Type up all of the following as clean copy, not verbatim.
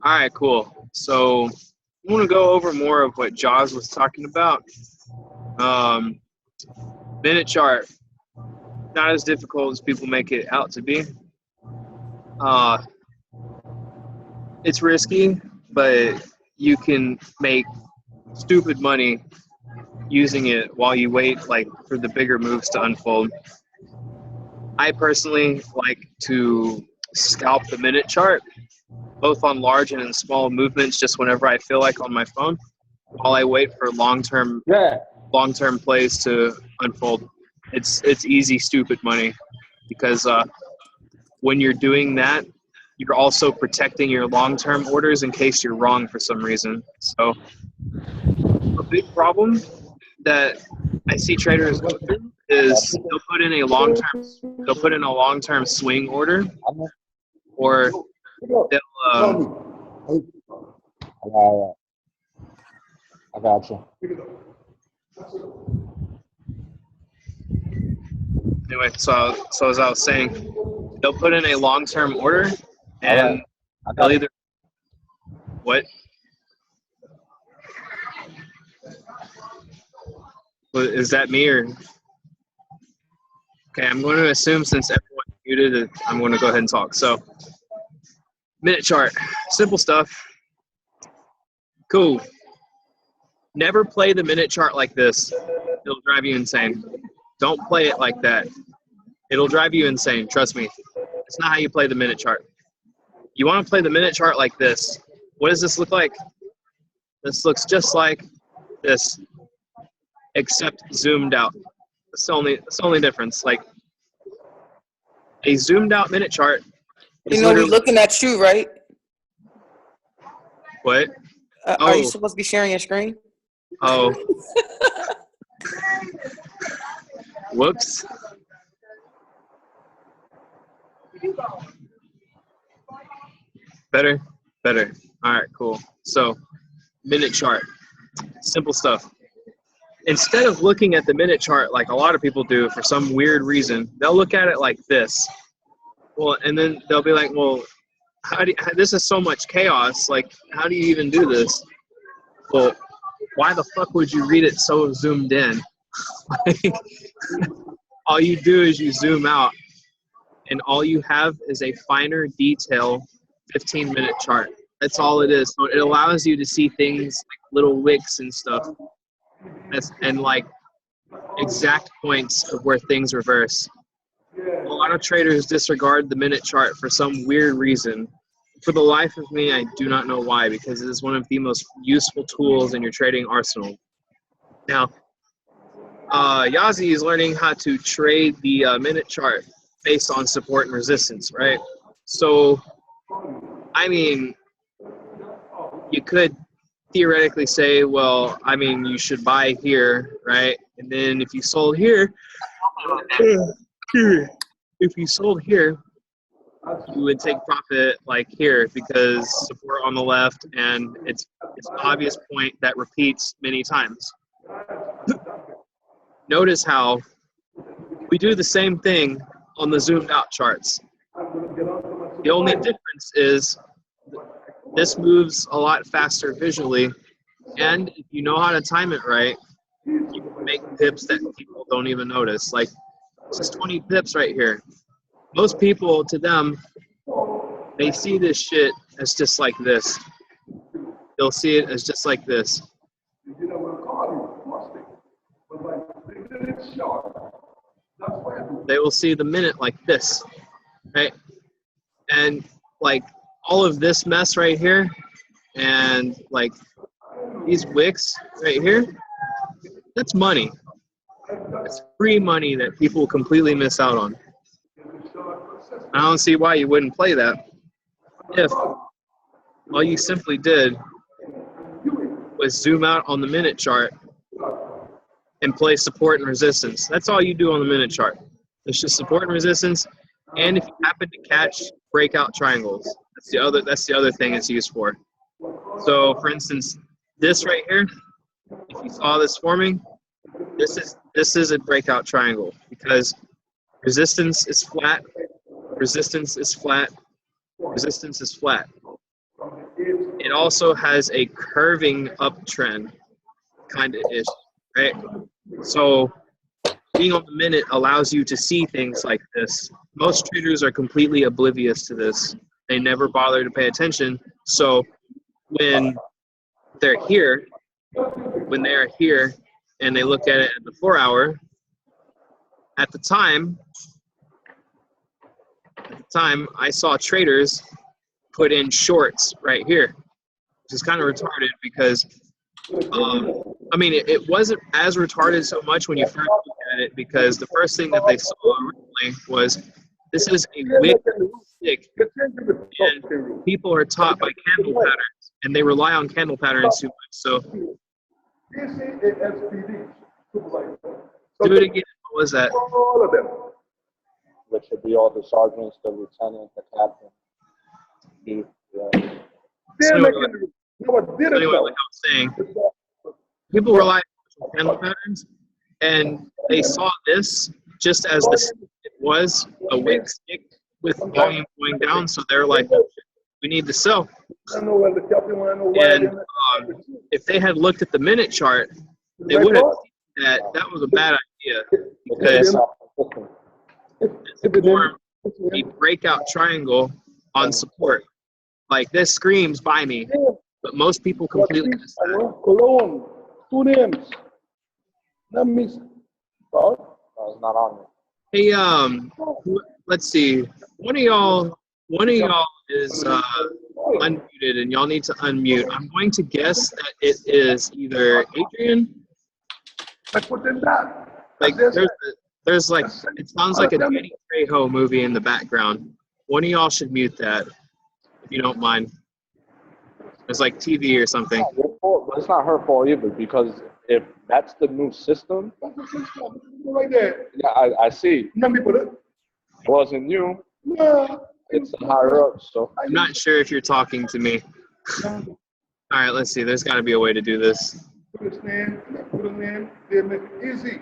All right, cool. So I want to go over more of what Jaws was talking about. Minute chart, not as difficult as people make it out to be. It's risky, but you can make stupid money using it while you wait like for the bigger moves to unfold. I personally like to scalp the minute chart, both on large and in small movements, just whenever I feel like on my phone, while I wait for long-term plays to unfold. It's easy, stupid money, because when you're doing that, you're also protecting your long-term orders in case you're wrong for some reason. So a big problem that I see traders go through is they'll put in a long-term swing order, or they'll I got you. Anyway, so as I was saying, they'll put in a long-term order, and they'll either what? Is that me or? Okay, I'm going to assume since everyone's muted, I'm going to go ahead and talk. So, minute chart, simple stuff. Cool. Never play the minute chart like this. It'll drive you insane. Don't play it like that. It'll drive you insane. Trust me. It's not how you play the minute chart. You want to play the minute chart like this. What does this look like? This looks just like this, except zoomed out. That's the only difference. Like a zoomed out minute chart. You know, we're looking at you, right? What? Are you supposed to be sharing your screen? Oh. Whoops. Better? Better. All right, cool. So, minute chart. Simple stuff. Instead of looking at the minute chart like a lot of people do for some weird reason, they'll look at it like this. Well, and then they'll be like, well, this is so much chaos. Like, how do you even do this? Well, why the fuck would you read it so zoomed in? Like, all you do is you zoom out, and all you have is a finer detail 15-minute chart. That's all it is. So it allows you to see things like little wicks and stuff, and like exact points of where things reverse. A lot of traders disregard the minute chart for some weird reason. For the life of me, I do not know why, because it is one of the most useful tools in your trading arsenal. Now, Yazi is learning how to trade the minute chart based on support and resistance, right? So, I mean, you could theoretically say, well, I mean, you should buy here, right? And then if you sold here, if you sold here, you would take profit like here, because support on the left, and it's an obvious point that repeats many times. Notice how we do the same thing on the zoomed out charts. The only difference is this moves a lot faster visually, and if you know how to time it right, you can make pips that people don't even notice. Like, this is 20 pips right here. Most people, to them, they see this shit as just like this. They'll see it as just like this. They will see the minute like this, right? And like all of this mess right here, and like these wicks right here, that's money. It's free money that people completely miss out on. I don't see why you wouldn't play that if all you simply did was zoom out on the minute chart and play support and resistance. That's all you do on the minute chart. It's just support and resistance, and if you happen to catch breakout triangles, that's the other thing it's used for. So, for instance, this right here, if you saw this forming, this is a breakout triangle, because resistance is flat, resistance is flat, resistance is flat. it also has a curving uptrend kind of ish, right? So being on the minute allows you to see things like this. Most traders are completely oblivious to this. They never bother to pay attention. So when they're here, and they look at it at the 4 hour, at the time I saw traders put in shorts right here, which is kind of retarded because I mean, it wasn't as retarded so much when you first look at it, because the first thing that they saw originally was this is a wick stick, and people are taught by candle patterns, and they rely on candle patterns too much. So do it again. What was that? Which would be all the sergeants, the lieutenant, the captain. Anyway, like I was saying, people rely on candle patterns, and they saw this just as it was a wick stick with volume going down. So they're like, we need to sell. And if they had looked at the minute chart, they would have seen that was a bad idea, because it formed a breakout triangle on support. Like, this screams buy me, but most people completely miss that. It's not on me. Hey, let's see. One of y'all is unmuted, and y'all need to unmute. I'm going to guess that it is either Adrian. Like, there's like, it sounds like a Danny Trejo movie in the background. One of y'all should mute that, if you don't mind. There's like TV or something. But it's not her fault either, because if that's the new system, Right there. yeah, I see. It wasn't you. It's the higher up, so. I'm not sure if you're talking to me. All right, let's see. There's got to be a way to do this. Put it in, they make it easy.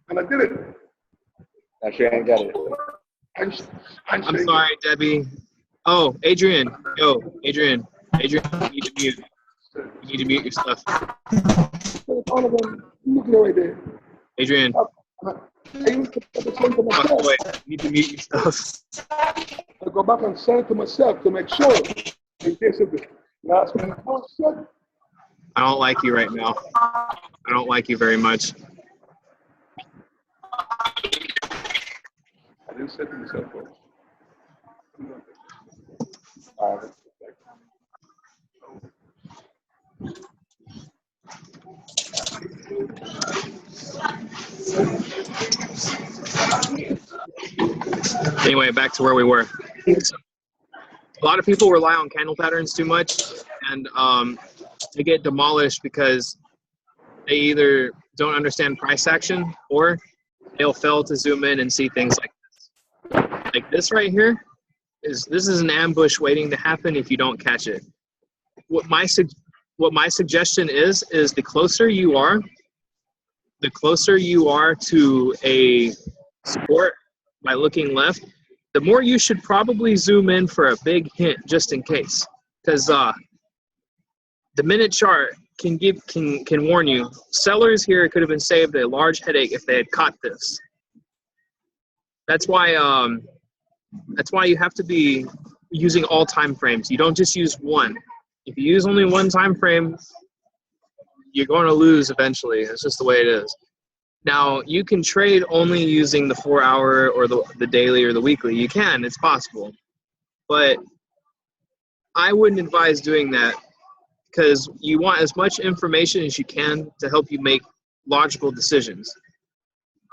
And I did it. That she ain't get it. I'm sorry, Debbie. Oh, Adrian. Yo, Adrian. Adrian, you need to mute. You need to mute your stuff. All of them, look right there. Adrian. I used to put the same to Walk myself. away. You need to mute your stuff. I go back and send it to myself to make sure. In case of the last minute. I don't like you right now. I don't like you very much. I didn't send it to myself first. Anyway, back to where we were. A lot of people rely on candle patterns too much, and they get demolished because they either don't understand price action, or they'll fail to zoom in and see things like this. Like this right here, this is an ambush waiting to happen if you don't catch it. What my suggestion is the closer you are to a support by looking left, the more you should probably zoom in for a big hint, just in case, because the minute chart can warn you. Sellers here could have been saved a large headache if they had caught this. That's why you have to be using all time frames. You don't just use one. If you use only one time frame, you're going to lose eventually. It's just the way it is. Now, you can trade only using the 4 hour or the daily or the weekly. You can, it's possible. But I wouldn't advise doing that, because you want as much information as you can to help you make logical decisions.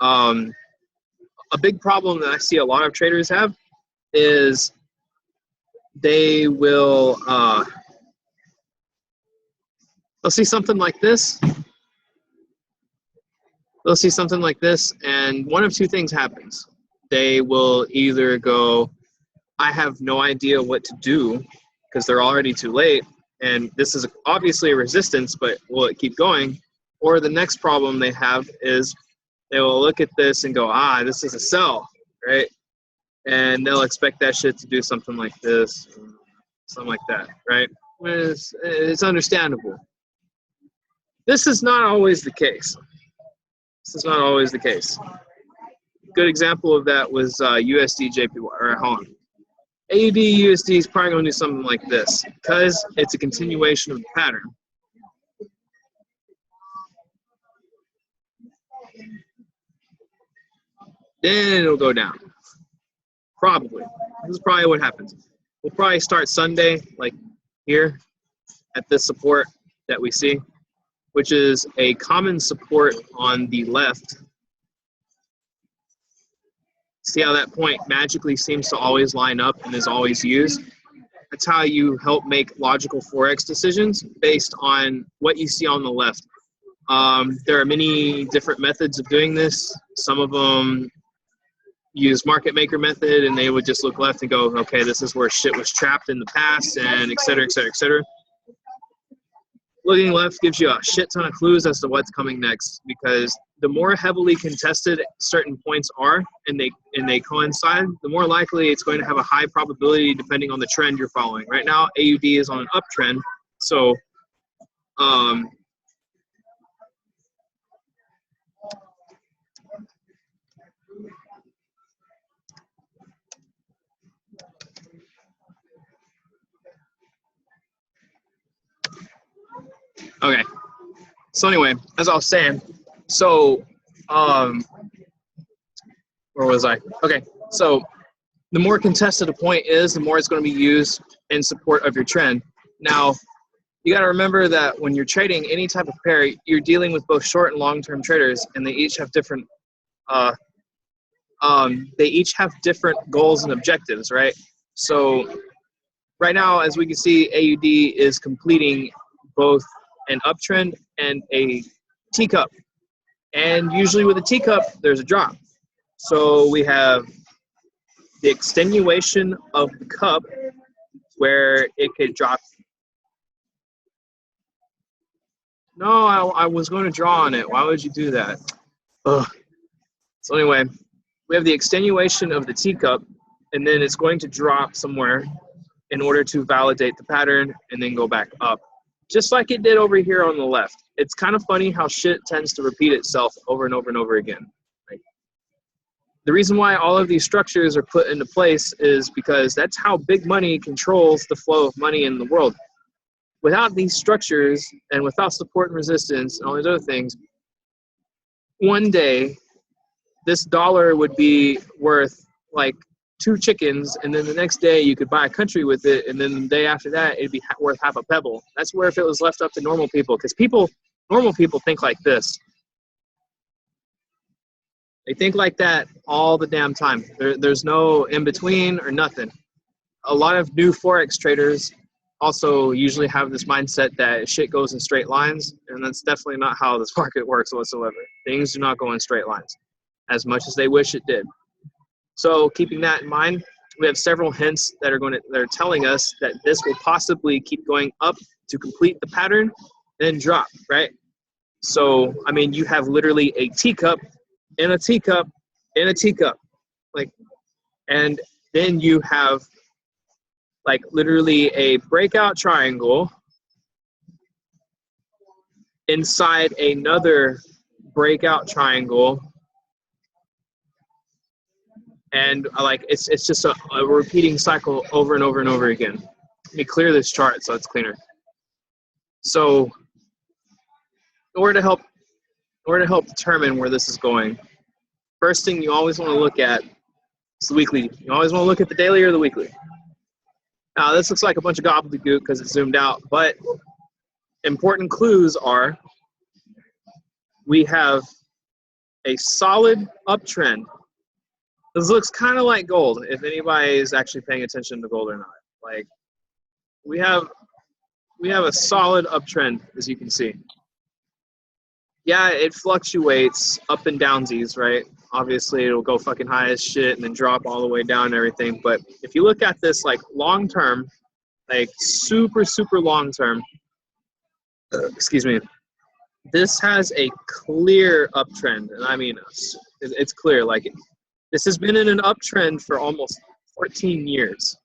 A big problem that I see a lot of traders have is they will they'll see something like this. They'll see something like this, and one of two things happens. They will either go, I have no idea what to do, because they're already too late, and this is obviously a resistance, but will it keep going? Or the next problem they have is they will look at this and go, this is a sell, right? And they'll expect that shit to do something like this, something like that, right? It's understandable. This is not always the case. This is not always the case. Good example of that was USD JPY, or hold on. AUD USD is probably going to do something like this because it's a continuation of the pattern. Then it'll go down. Probably. This is probably what happens. We'll probably start Sunday, like here, at this support that we see, which is a common support on the left. See how that point magically seems to always line up and is always used? That's how you help make logical Forex decisions based on what you see on the left. There are many different methods of doing this. Some of them use market maker method, and they would just look left and go, okay, this is where shit was trapped in the past, and et cetera, et cetera, et cetera. Looking left gives you a shit ton of clues as to what's coming next, because the more heavily contested certain points are and they coincide, the more likely it's going to have a high probability depending on the trend you're following. Right now, AUD is on an uptrend, so okay. So anyway, as I was saying, so where was I? Okay, so the more contested a point is, the more it's going to be used in support of your trend. Now, you got to remember that when you're trading any type of pair, you're dealing with both short and long-term traders, and they each have different goals and objectives, right? So right now, as we can see, AUD is completing both an uptrend and a teacup. And usually with a teacup, there's a drop. So we have the extenuation of the cup where it could drop. No, I was going to draw on it. Why would you do that? Ugh. So anyway, we have the extenuation of the teacup, and then it's going to drop somewhere in order to validate the pattern and then go back up, just like it did over here on the left. It's kind of funny how shit tends to repeat itself over and over and over again. Right? The reason why all of these structures are put into place is because that's how big money controls the flow of money in the world. Without these structures and without support and resistance and all these other things, one day this dollar would be worth like 2 chickens, and then the next day you could buy a country with it, and then the day after that it'd be worth half a pebble. That's where if it was left up to normal people, because normal people think like this. They think like that all the damn time. There's no in between or nothing. A lot of new Forex traders also usually have this mindset that shit goes in straight lines, and that's definitely not how this market works whatsoever. Things do not go in straight lines, as much as they wish it did. So keeping that in mind, we have several hints that are telling us that this will possibly keep going up to complete the pattern, then drop, right? So, I mean, you have literally a teacup in a teacup in a teacup, like, and then you have like literally a breakout triangle inside another breakout triangle. And like it's just a repeating cycle over and over and over again. Let me clear this chart so it's cleaner. So in order to help determine where this is going, first thing you always want to look at is the weekly. You always want to look at the daily or the weekly. Now this looks like a bunch of gobbledygook because it's zoomed out, but important clues are we have a solid uptrend. This looks kind of like gold, if anybody is actually paying attention to gold or not. Like, we have a solid uptrend, as you can see. Yeah, it fluctuates up and downsies, right? Obviously, it'll go fucking high as shit and then drop all the way down and everything. But if you look at this, like, long term, like, super, super long term, excuse me, this has a clear uptrend. And I mean, it's clear. Like, this has been in an uptrend for almost 14 years.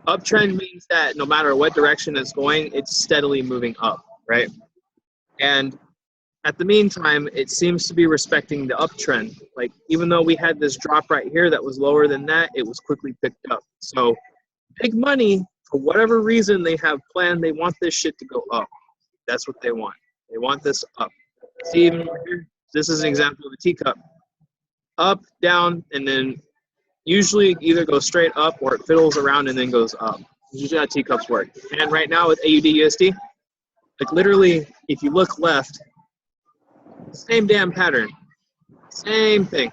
Uptrend means that no matter what direction it's going, it's steadily moving up, right? And at the meantime, it seems to be respecting the uptrend. Like, even though we had this drop right here that was lower than that, it was quickly picked up. So big money, for whatever reason they have planned, they want this shit to go up. That's what they want. They want this up. See, even over here, this is an example of a teacup. Up, down, and then usually either goes straight up or it fiddles around and then goes up. Usually how teacups work. And right now with AUD USD, like literally, if you look left, same damn pattern. Same thing.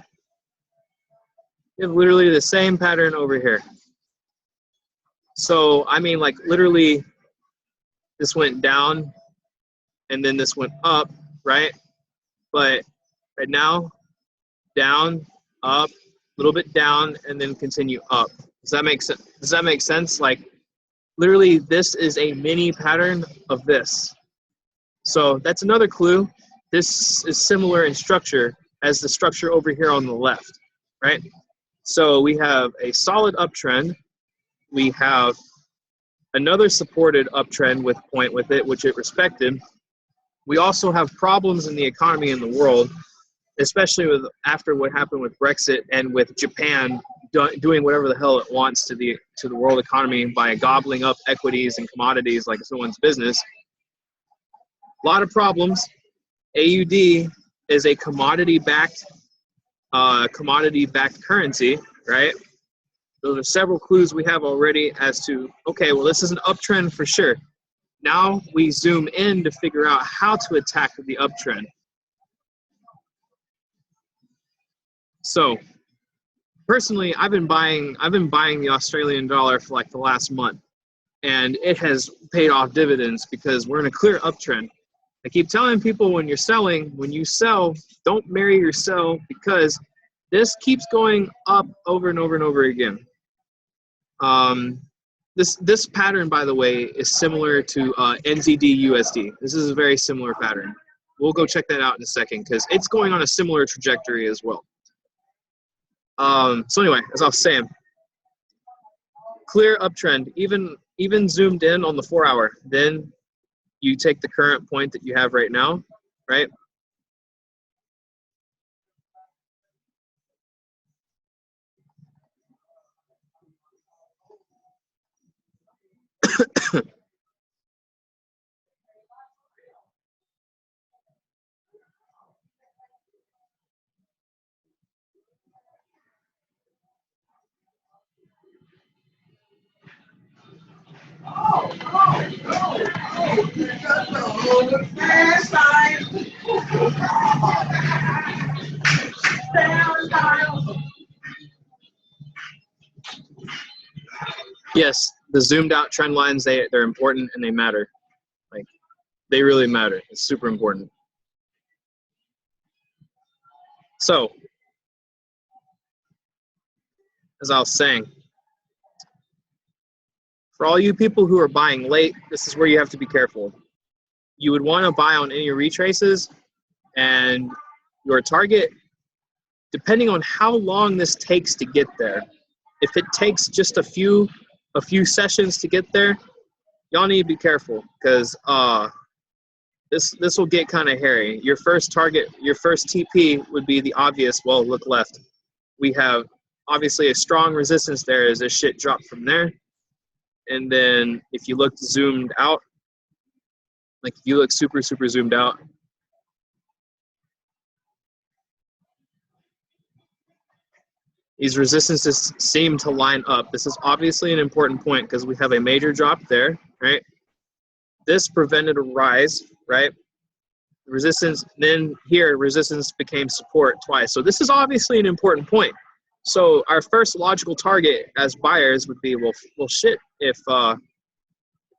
You have literally the same pattern over here. So, I mean, like literally, this went down and then this went up, right? But right now, down, up, a little bit down, and then continue up. Does that make sense? Does that make sense? Like, literally, this is a mini pattern of this. So that's another clue. This is similar in structure as the structure over here on the left, right? So we have a solid uptrend. We have another supported uptrend with point with it, which it respected. We also have problems in the economy in the world, especially with after what happened with Brexit and with Japan doing whatever the hell it wants to the world economy by gobbling up equities and commodities like it's no one's business. A lot of problems. AUD is a commodity-backed currency, right? Those are several clues we have already as to, okay, well, this is an uptrend for sure. Now we zoom in to figure out how to attack the uptrend. So personally, I've been buying the Australian dollar for like the last month, and it has paid off dividends because we're in a clear uptrend. I keep telling people when you sell, don't marry your sell because this keeps going up over and over and over again. This pattern, by the way, is similar to NZD USD. This is a very similar pattern. We'll go check that out in a second because it's going on a similar trajectory as well. So anyway, as I was saying, clear uptrend, even zoomed in on the 4-hour, then you take the current point that you have right now, right? Yes, the zoomed out trend lines, they're important and they matter. Like, they really matter. It's super important. So, as I was saying, for all you people who are buying late, this is where you have to be careful. You would want to buy on any retraces, and your target, depending on how long this takes to get there, if it takes just a few sessions to get there, y'all need to be careful because this will get kind of hairy. Your first target, your first TP would be the obvious, well, look left. We have obviously a strong resistance there as this shit dropped from there. And then if you look zoomed out, like if you look super, super zoomed out, these resistances seem to line up. This is obviously an important point because we have a major drop there, right? This prevented a rise, right? Resistance, then here, resistance became support twice. So this is obviously an important point. So our first logical target as buyers would be, well shit, if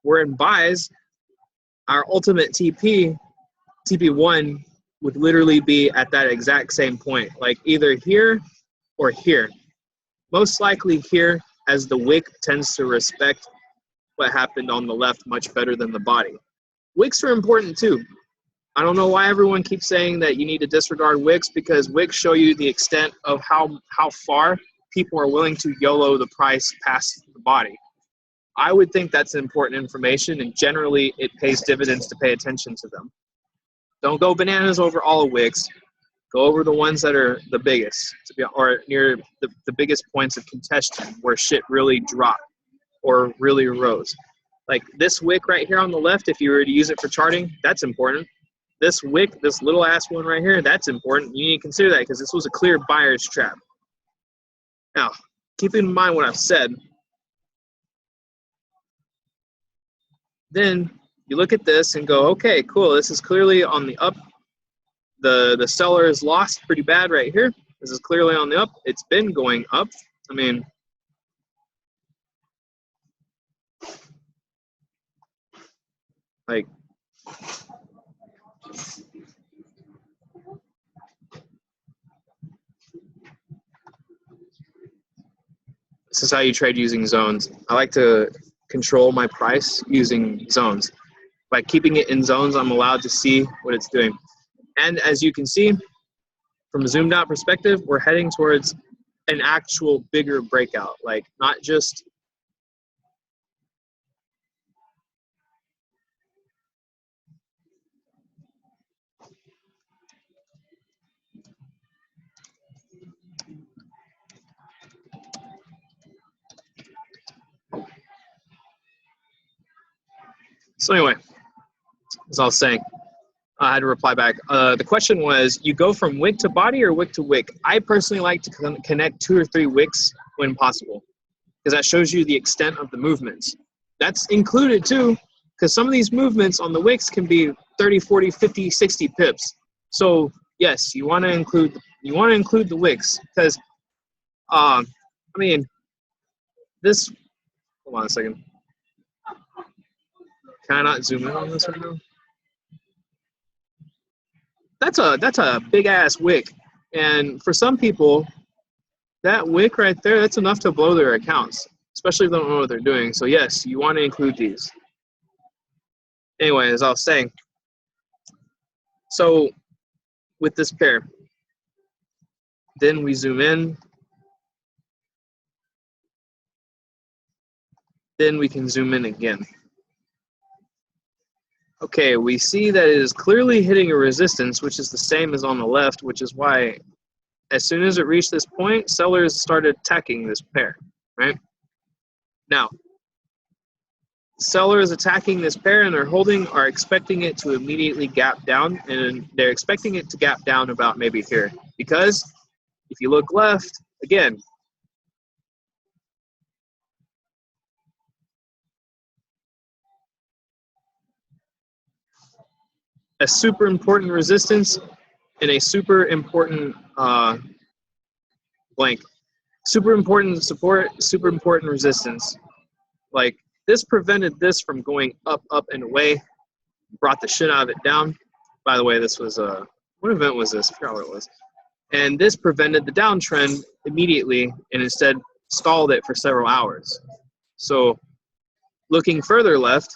we're in buys, our ultimate TP1 would literally be at that exact same point, like either here or here. Most likely here, as the wick tends to respect what happened on the left much better than the body. Wicks are important too. I don't know why everyone keeps saying that you need to disregard wicks, because wicks show you the extent of how far people are willing to YOLO the price past the body. I would think that's important information, and generally it pays dividends to pay attention to them. Don't go bananas over all of wicks. Go over the ones that are the biggest, or near the biggest points of contention where shit really dropped or really rose. Like this wick right here on the left, if you were to use it for charting, that's important. This wick, this little ass one right here, that's important. You need to consider that because this was a clear buyer's trap. Now, keep in mind what I've said. Then you look at this and go, okay, cool. This is clearly on the up. The seller is lost pretty bad right here. This is clearly on the up. It's been going up. I mean, like, this is how you trade using zones. I like to control my price using zones. By keeping it in zones, I'm allowed to see what it's doing. And as you can see, from a zoomed out perspective, we're heading towards an actual bigger breakout, like not just so anyway, as I was saying, I had to reply back. The question was, you go from wick to body or wick to wick? I personally like to connect 2 or 3 wicks when possible, because that shows you the extent of the movements. That's included too, because some of these movements on the wicks can be 30, 40, 50, 60 pips. So yes, you want to include the wicks, because I mean, this, hold on a second. Can I not zoom in on this right now? That's a big ass wick, and for some people, that wick right there, that's enough to blow their accounts, especially if they don't know what they're doing. So yes, you want to include these. Anyway, as I was saying, so with this pair, then we zoom in, then we can zoom in again. Okay, we see that it is clearly hitting a resistance, which is the same as on the left, which is why as soon as it reached this point, sellers started attacking this pair, right? Now, sellers attacking this pair and are expecting it to immediately gap down, and they're expecting it to gap down about maybe here. Because if you look left, again, a super important resistance and a super important blank. Super important support, super important resistance. Like, this prevented this from going up, up, and away. Brought the shit out of it down. By the way, this was what event was this? I forgot what it was. And this prevented the downtrend immediately and instead stalled it for several hours. So looking further left,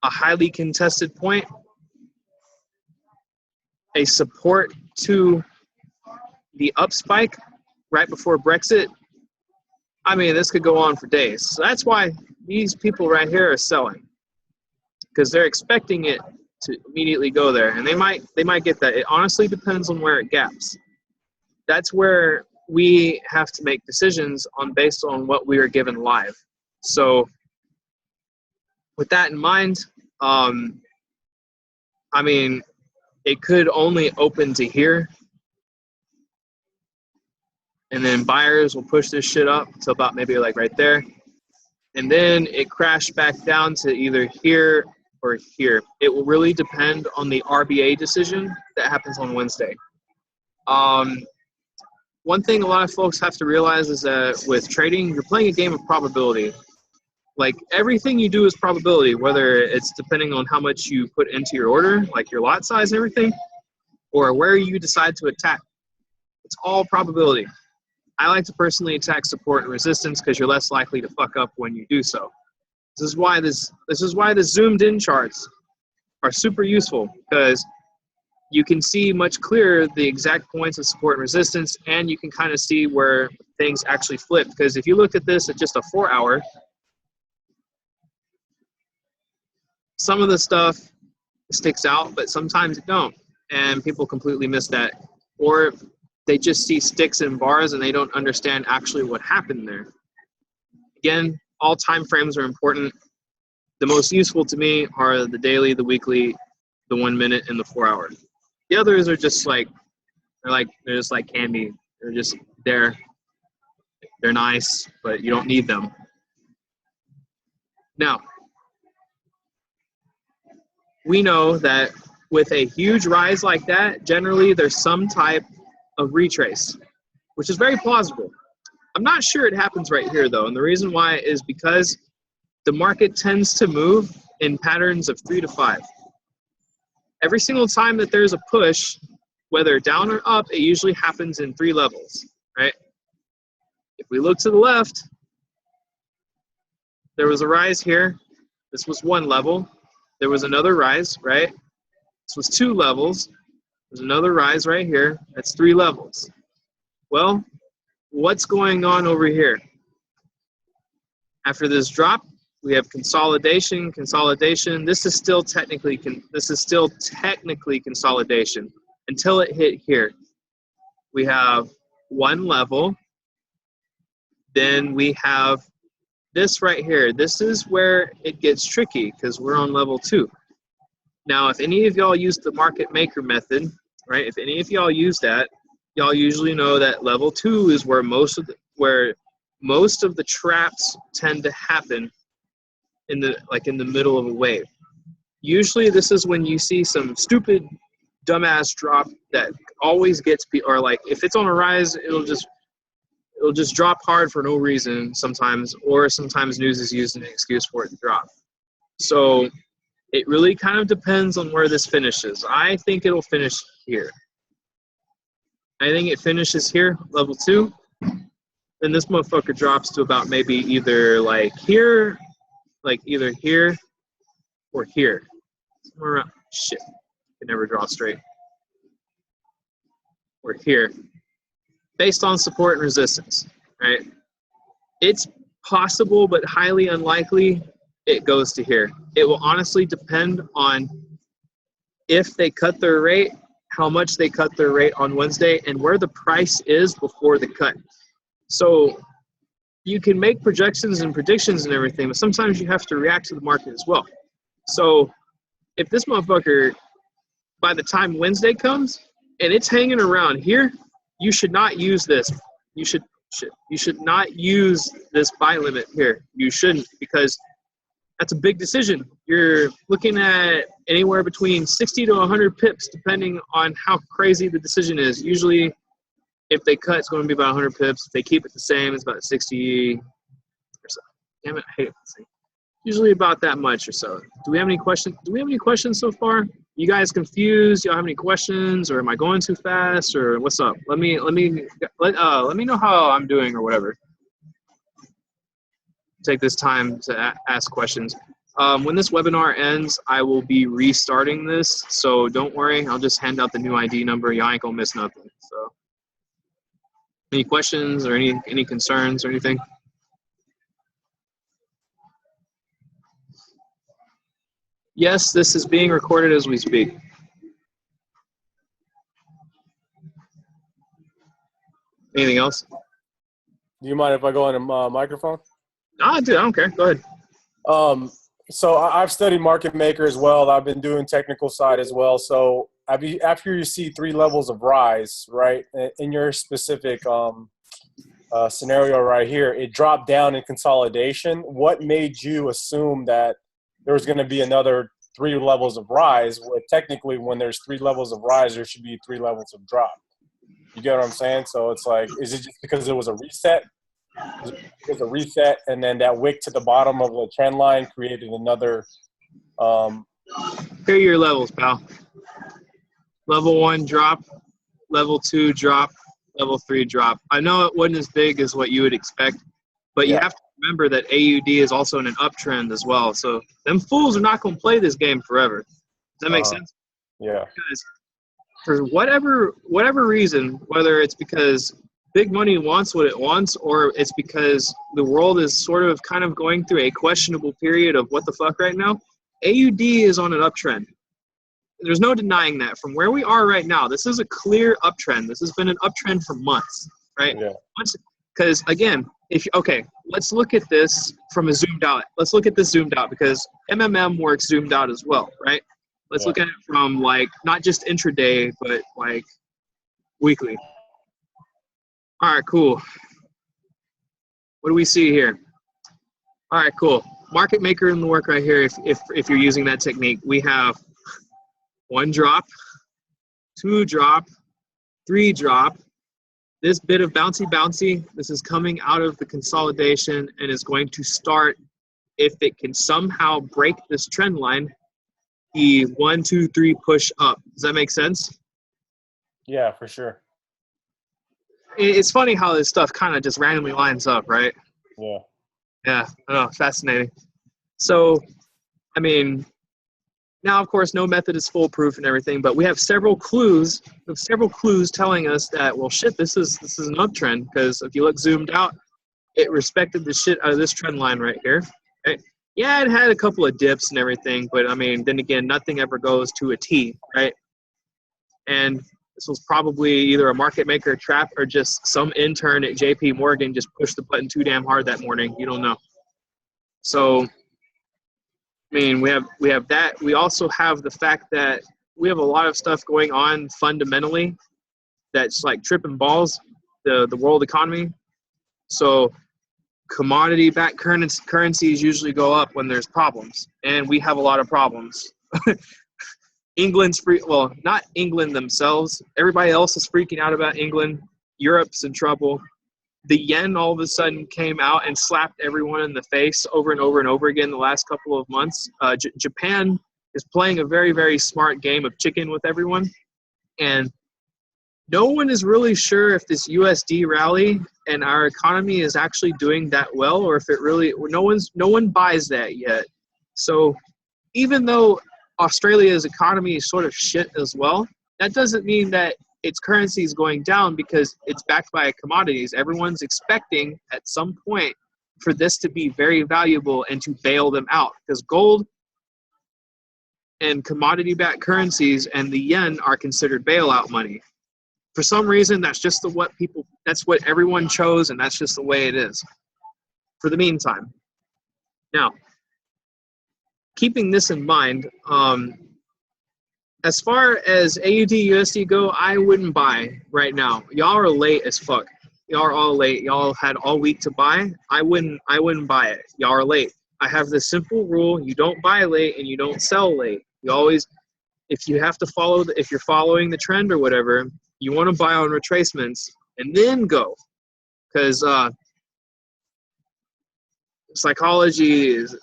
a highly contested point, a support to the up spike right before Brexit. I mean, this could go on for days. So that's why these people right here are selling, because they're expecting it to immediately go there, and they might get that. It honestly depends on where it gaps. That's where we have to make decisions based on what we are given live. So with that in mind, I mean, it could only open to here, and then buyers will push this shit up to about maybe like right there, and then it crashed back down to either here or here. It will really depend on the RBA decision that happens on Wednesday. One thing a lot of folks have to realize is that with trading, you're playing a game of probability. Like, everything you do is probability, whether it's depending on how much you put into your order, like your lot size and everything, or where you decide to attack. It's all probability. I like to personally attack support and resistance because you're less likely to fuck up when you do so. This is why the zoomed in charts are super useful, because you can see much clearer the exact points of support and resistance, and you can kind of see where things actually flip. Because if you look at this at just a 4 hour, some of the stuff sticks out, but sometimes it don't. And people completely miss that. Or they just see sticks and bars and they don't understand actually what happened there. Again, all time frames are important. The most useful to me are the daily, the weekly, the 1 minute, and the 4 hour. The others are just like, they're just like candy. They're just there. They're nice, but you don't need them. Now, we know that with a huge rise like that, generally there's some type of retrace, which is very plausible. I'm not sure it happens right here though, and the reason why is because the market tends to move in patterns of 3 to 5. Every single time that there's a push, whether down or up, it usually happens in 3 levels, right? If we look to the left, there was a rise here. This was 1 level. There was another rise, right? This was 2 levels. There's another rise right here. That's 3 levels. Well, what's going on over here? After this drop, we have consolidation, consolidation. This is still technically consolidation until it hit here. We have 1 level. Then we have this right here. This is where it gets tricky because we're on level 2. Now, if any of y'all use the market maker method, right? If any of y'all use that, y'all usually know that level 2 is where most of the traps tend to happen in the middle of a wave. Usually, this is when you see some stupid, dumbass drop that always gets or like if it's on a rise, it'll just drop hard for no reason sometimes, or sometimes news is used as an excuse for it to drop. So it really kind of depends on where this finishes. I think it'll finish here. I think it finishes here, level 2. Then this motherfucker drops to about maybe either like here, like either here or here. Somewhere around, shit, can never draw straight. Or here. Based on support and resistance, right? It's possible, but highly unlikely it goes to here. It will honestly depend on if they cut their rate, how much they cut their rate on Wednesday, and where the price is before the cut. So you can make projections and predictions and everything, but sometimes you have to react to the market as well. So if this motherfucker, by the time Wednesday comes and it's hanging around here, you should not use this. You should not use this buy limit here. You shouldn't, because that's a big decision. You're looking at anywhere between 60 to 100 pips, depending on how crazy the decision is. Usually, if they cut, it's going to be about 100 pips. If they keep it the same, it's about 60 or so. Damn it, I hate it. Usually about that much or so. Do we have any questions? Do we have any questions so far? You guys confused? Y'all have any questions, or am I going too fast, or what's up? Let me know how I'm doing or whatever. Take this time to ask questions. When this webinar ends, I will be restarting this, so don't worry. I'll just hand out the new ID number. Y'all ain't gonna miss nothing. So, any questions or any concerns or anything? Yes, this is being recorded as we speak. Anything else? Do you mind if I go on a microphone? Ah, dude, I don't care. Go ahead. So I've studied market maker as well. I've been doing technical side as well. So after you see 3 levels of rise, right, in your specific scenario right here, it dropped down in consolidation. What made you assume that there was going to be another 3 levels of rise? Where technically, when there's 3 levels of rise, there should be 3 levels of drop. You get what I'm saying? So it's like, is it just because it was a reset? It was a reset, and then that wick to the bottom of the trend line created another. Here are your levels, pal. Level 1 drop, level 2 drop, level 3 drop. I know it wasn't as big as what you would expect, but you have to remember that AUD is also in an uptrend as well. So them fools are not going to play this game forever. Does that make sense? Yeah. Because for whatever reason, whether it's because big money wants what it wants, or it's because the world is sort of kind of going through a questionable period of what the fuck right now, AUD is on an uptrend. There's no denying that. From where we are right now, this is a clear uptrend. This has been an uptrend for months, right? Yeah. Because again, let's look at this from a zoomed out. Let's look at this zoomed out because MMM works zoomed out as well, right? Let's look at it from like not just intraday, but like weekly. All right, cool. What do we see here? All right, cool. Market maker in the work right here. If you're using that technique, we have 1 drop, 2 drop, 3 drop. This bit of bouncy, this is coming out of the consolidation and is going to start, if it can somehow break this trend line, the 1, 2, 3 push up. Does that make sense? Yeah, for sure. It's funny how this stuff kind of just randomly lines up, right? Yeah. Yeah, I know, fascinating. So, I mean, now, of course, no method is foolproof and everything, but we have several clues. Telling us that, well, shit, this is an uptrend because if you look zoomed out, it respected the shit out of this trend line right here. Right? Yeah, it had a couple of dips and everything, but I mean, then again, nothing ever goes to a T, right? And this was probably either a market maker trap or just some intern at JP Morgan just pushed the button too damn hard that morning. You don't know. So, I mean, we have that. We also have the fact that we have a lot of stuff going on fundamentally that's like tripping balls, the world economy. So commodity-backed currencies usually go up when there's problems, and we have a lot of problems. England's not England themselves. Everybody else is freaking out about England. Europe's in trouble. The yen all of a sudden came out and slapped everyone in the face over and over and over again the last couple of months. Japan is playing a very, very smart game of chicken with everyone. And no one is really sure if this USD rally and our economy is actually doing that well, or if it really, no one buys that yet. So even though Australia's economy is sort of shit as well, that doesn't mean that its currency is going down because it's backed by commodities. Everyone's expecting at some point for this to be very valuable and to bail them out, because gold and commodity-backed currencies and the yen are considered bailout money. For some reason, that's what everyone chose, and that's just the way it is for the meantime. Now, keeping this in mind, as far as AUD USD go, I wouldn't buy right now. Y'all are late as fuck. Y'all are all late. Y'all had all week to buy. I wouldn't buy it. Y'all are late. I have this simple rule: you don't buy late and you don't sell late. You always, if you're following the trend or whatever, you want to buy on retracements and then go, because psychology is,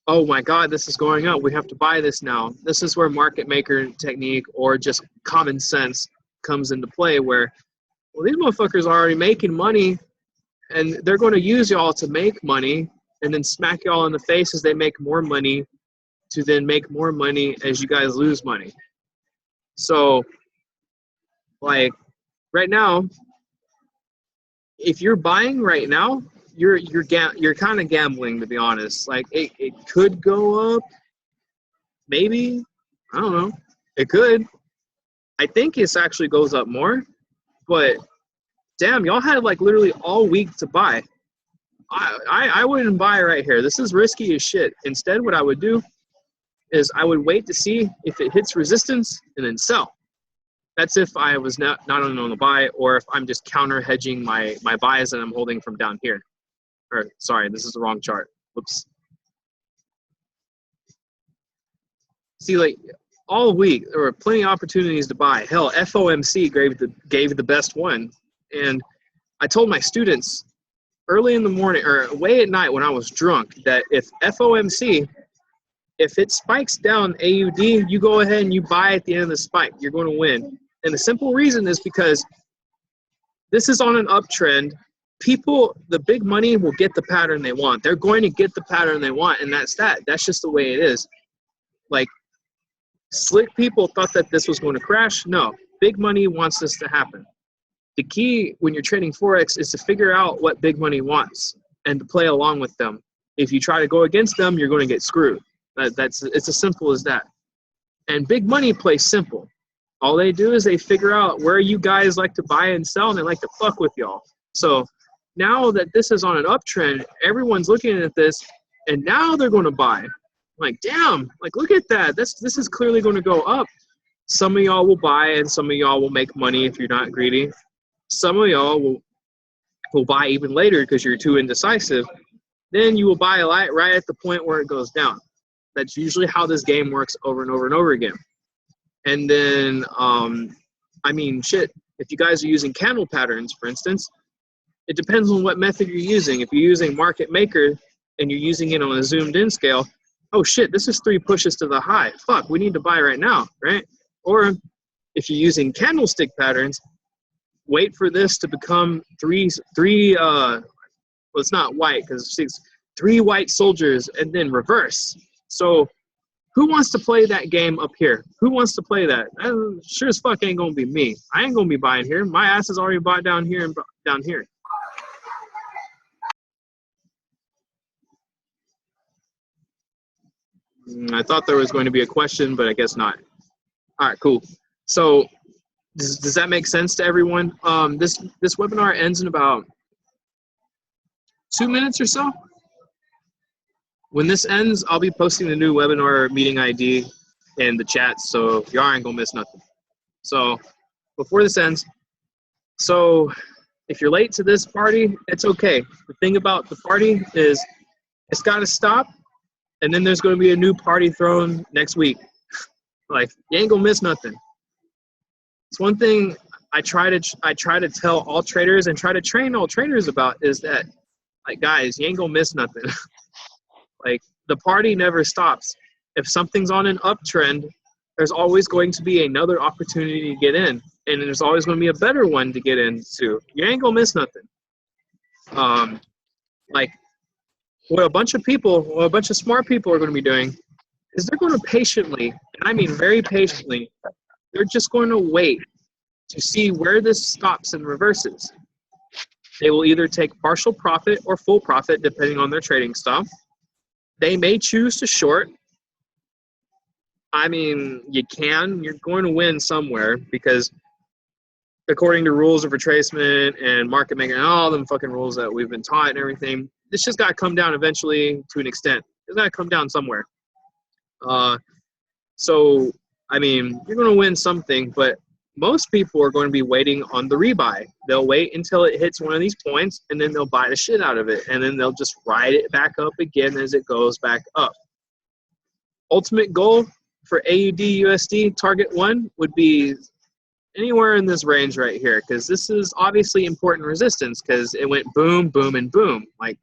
oh my God, this is going up. We have to buy this now. This is where market maker technique or just common sense comes into play, where, well, these motherfuckers are already making money and they're going to use y'all to make money and then smack y'all in the face as they make more money to then make more money as you guys lose money. So, like, right now, if you're buying right now, you're kind of gambling, to be honest. Like, it could go up, maybe. I don't know. It could. I think it actually goes up more, but damn, y'all had like literally all week to buy. I wouldn't buy right here. This is risky as shit. Instead, what I would do is I would wait to see if it hits resistance and then sell. That's if I was not only on the buy, or if I'm just counter hedging my buys that I'm holding from down here. Or sorry, this is the wrong chart. Whoops. See, like all week there were plenty of opportunities to buy. Hell, FOMC gave the best one, and I told my students early in the morning or way at night when I was drunk that if FOMC, if it spikes down AUD, you go ahead and you buy at the end of the spike. You're going to win. And the simple reason is because this is on an uptrend. People, the big money will get the pattern they want. They're going to get the pattern they want, and that's that. That's just the way it is. Like, slick people thought that this was going to crash. No, big money wants this to happen. The key when you're trading Forex is to figure out what big money wants and to play along with them. If you try to go against them, you're going to get screwed. It's as simple as that. And big money plays simple. All they do is they figure out where you guys like to buy and sell, and they like to fuck with y'all. So now that this is on an uptrend, everyone's looking at this, and now they're going to buy. Like, damn, like, look at that. This is clearly going to go up. Some of y'all will buy, and some of y'all will make money if you're not greedy. Some of y'all will buy even later because you're too indecisive. Then you will buy a lot right at the point where it goes down. That's usually how this game works over and over and over again. And then, I mean, shit, if you guys are using candle patterns, for instance, it depends on what method you're using. If you're using market maker and you're using it on a zoomed in scale, oh shit, this is 3 pushes to the high. Fuck, we need to buy right now, right? Or if you're using candlestick patterns, wait for this to become well, it's not white because it's 3 white soldiers and then reverse. So who wants to play that game up here? Who wants to play that? Sure as fuck ain't gonna be me. I ain't gonna be buying here. My ass is already bought down here and down here. I thought there was going to be a question, but I guess not. All right, cool. So does that make sense to everyone? This webinar ends in about 2 minutes or so. When this ends, I'll be posting the new webinar meeting ID in the chat, so y'all ain't gonna miss nothing. So before this ends, so if you're late to this party, it's okay. The thing about the party is it's gotta stop, and then there's gonna be a new party thrown next week. Like, you ain't gonna miss nothing. It's one thing I try to tell all traders and try to train all traders about is that, like, guys, you ain't gonna miss nothing. Like, the party never stops. If something's on an uptrend, there's always going to be another opportunity to get in, and there's always going to be a better one to get into. You ain't gonna miss nothing. Like, what a bunch of smart people are going to be doing is they're going to patiently, and I mean very patiently, they're just going to wait to see where this stops and reverses. They will either take partial profit or full profit depending on their trading style. They may choose to short. I mean, you're going to win somewhere because according to rules of retracement and market making and all them fucking rules that we've been taught and everything, this just got to come down eventually to an extent. It's got to come down somewhere. So, I mean, you're going to win something, but most people are going to be waiting on the rebuy. They'll wait until it hits one of these points, and then they'll buy the shit out of it, and then they'll just ride it back up again as it goes back up. Ultimate goal for AUD USD target 1 would be anywhere in this range right here, because this is obviously important resistance because it went boom, boom, and boom. Like,